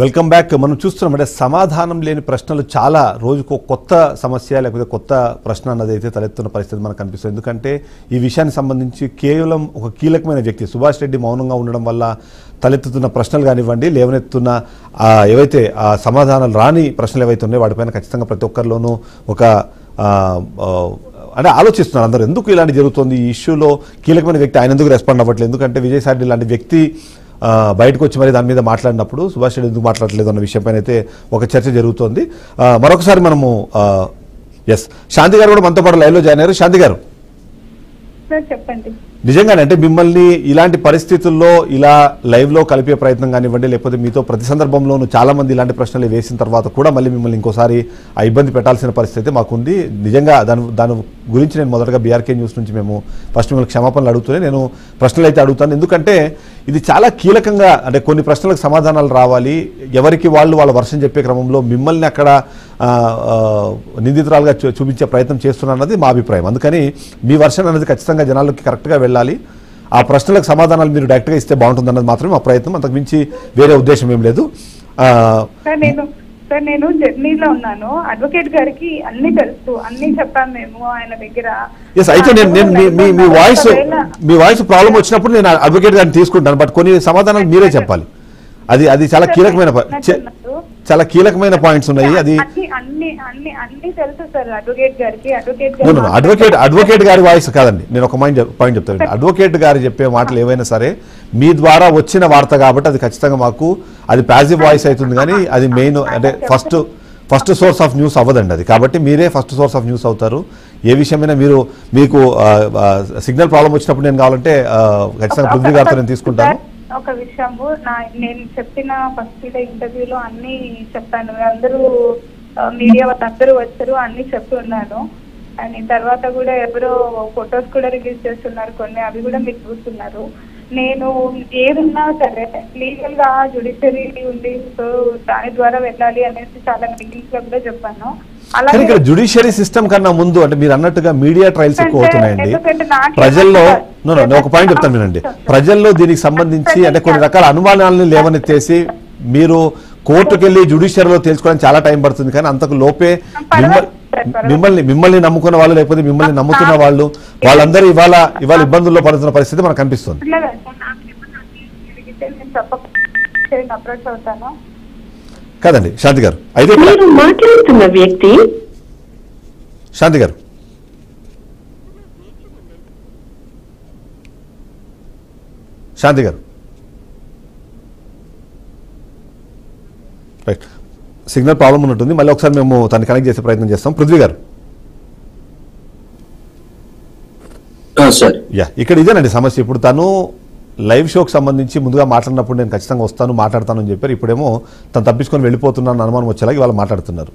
Welcome back. మనం చూస్తున్నాం అంటే సమాధానం లేని ప్రశ్నలు చాలా రోజుకు కొత్త సమస్య లేకపోతే కొత్త ప్రశ్న అన్నది అయితే తలెత్తున్న పరిస్థితి మనకు కనిపిస్తుంది. ఎందుకంటే ఈ విషయానికి సంబంధించి కేవలం ఒక కీలకమైన వ్యక్తి సుభాష్ రెడ్డి మౌనంగా ఉండడం వల్ల తలెత్తుతున్న ప్రశ్నలు కానివ్వండి, లేవనెత్తున్న ఏవైతే సమాధానాలు రాని ప్రశ్నలు ఏవైతే ఉన్నాయో వాటిపైన ఖచ్చితంగా ప్రతి ఒక్కరిలోనూ ఒక అంటే ఆలోచిస్తున్నారు అందరూ, ఎందుకు ఇలాంటి జరుగుతుంది, ఈ ఇష్యూలో కీలకమైన వ్యక్తి ఆయన ఎందుకు రెస్పాండ్ అవ్వట్లేదు, ఎందుకంటే విజయసాయి రెడ్డి లాంటి వ్యక్తి బయటకు వచ్చి మరి దాని మీద మాట్లాడినప్పుడు సుభాష్ రెడ్డి ఎందుకు మాట్లాడలేదు అన్న విషయంపైన అయితే ఒక చర్చ జరుగుతోంది. మరొకసారి మనము శాంతి గారు కూడా మనతో పాటు లైవ్లో జాయిన్ అయ్యారు. శాంతి గారు, చెప్పండి. నిజంగానే అంటే మిమ్మల్ని ఇలాంటి పరిస్థితుల్లో ఇలా లైవ్లో కలిపే ప్రయత్నం కానివ్వండి, లేకపోతే మీతో ప్రతి సందర్భంలోనూ చాలా మంది ఇలాంటి ప్రశ్నలు వేసిన తర్వాత కూడా మళ్ళీ మిమ్మల్ని ఇంకోసారి ఆ ఇబ్బంది పెట్టాల్సిన పరిస్థితి మాకుంది. నిజంగా దాని గురించి నేను మొదటగా బీఆర్కే న్యూస్ నుంచి మేము ఫస్ట్ మిమ్మల్ని క్షమాపణలు అడుగుతూనే నేను ప్రశ్నలు అయితే అడుగుతాను. ఎందుకంటే ఇది చాలా కీలకంగా, అంటే కొన్ని ప్రశ్నలకు సమాధానాలు రావాలి, ఎవరికి వాళ్ళు వాళ్ళ వర్షం చెప్పే క్రమంలో మిమ్మల్ని అక్కడ నిందితురాలుగా చూపించే ప్రయత్నం చేస్తున్నది మా అభిప్రాయం. అందుకని మీ వర్షన్ అనేది ఖచ్చితంగా జనాల్లోకి కరెక్ట్గా వెళ్ళాలి, ఆ ప్రశ్నలకు సమాధానాలు మీరు డైరెక్ట్గా ఇస్తే బాగుంటుందన్నది మాత్రమే మా ప్రయత్నం, అంతకు మించి వేరే ఉద్దేశం ఏం లేదు. నేను జర్నీలో ఉన్నాను, అడ్వకేట్ గారికి అన్ని తెలుసు, అన్ని చెప్పాను మేము ఆయన దగ్గర. అయితే మీ వాయిస్ ప్రాబ్లం వచ్చినప్పుడు నేను అడ్వకేట్ గారిని తీసుకుంటాను, బట్ కొన్ని సమాధానాలు మీరే చెప్పాలి. అది చాలా కీలకమైన పాయింట్స్ ఉన్నాయి. అది అడ్వకేట్ గారి వాయిస్ కాదండి, నేను ఒక పాయింట్ చెప్తాను. అడ్వకేట్ గారు చెప్పే మాటలు ఏవైనా సరే మీ ద్వారా వచ్చిన వార్త కాబట్టి అది ఖచ్చితంగా మాకు అది ప్యాసివ్ వాయిస్ అవుతుంది, కానీ అది మెయిన్ అంటే ఫస్ట్ సోర్స్ ఆఫ్ న్యూస్ అవ్వదండి అది. కాబట్టి మీరే ఫస్ట్ సోర్స్ ఆఫ్ న్యూస్ అవుతారు. ఏ విషయమైనా మీకు సిగ్నల్ ప్రాబ్లం వచ్చినప్పుడు నేను కావాలంటే ఖచ్చితంగా పృథ్వీ గారితో నేను తీసుకుంటాను. ఒక విషయము, నేను చెప్పిన ఫస్ట్ ఇంటర్వ్యూలో అన్ని చెప్పాను, అందరూ మీడియా వాళ్ళందరూ వచ్చారు, అన్ని చెప్పి ఉన్నాను. అండ్ తర్వాత కూడా ఎవరో ఫొటోస్ కూడా రిలీజ్ చేస్తున్నారు కొన్ని, అవి కూడా మీరు చూస్తున్నారు. నేను ఏదున్నా సరే లీగల్ గా జుడిషియరీ ఉంది, సో దాని ద్వారా వెళ్ళాలి అనేసి చాలా మీటింగ్స్ లో కూడా చెప్పాను. ఇక్కడ జ్యుడిషియరీ సిస్టమ్ కన్నా ముందు అంటే మీరు అన్నట్టుగా మీడియా ట్రయల్స్ ఎక్కువ అవుతున్నాయండి ప్రజల్లో. ఒక పాయింట్ చెప్తాను వినండి, ప్రజల్లో దీనికి సంబంధించి అంటే కొన్ని రకాల అనుమానాలను లేవనెత్తేసి మీరు కోర్టుకెళ్లి జ్యుడిషియరీలో తెలుసుకోవడానికి చాలా టైం పడుతుంది, కానీ అంతకు లోపే మిమ్మల్ని నమ్ముకున్న వాళ్ళు లేకపోతే మిమ్మల్ని నమ్ముతున్న వాళ్ళు వాళ్ళందరూ ఇవాళ ఇబ్బందుల్లో పడుతున్న పరిస్థితి మనకు కనిపిస్తుంది. కదండి శాంతి గారు, అయితే మాట్లాడుతున్న వ్యక్తి శాంతి గారు రైట్, సిగ్నల్ ప్రాబ్లం ఉన్నట్టుంది, మళ్ళీ ఒకసారి మేము తను కనెక్ట్ చేసే ప్రయత్నం చేస్తాం. పృథ్వీ గారు, ఇక్కడ ఇదేనండి సమస్య. ఇప్పుడు తను లైవ్ షోకి సంబంధించి ముందుగా మాట్లాడినప్పుడు నేను ఖచ్చితంగా వస్తాను మాట్లాడతాను అని చెప్పారు, ఇప్పుడేమో తను తప్పించుకొని వెళ్ళిపోతున్నాను అనుమానం వచ్చేలాగా ఇవాళ మాట్లాడుతున్నారు.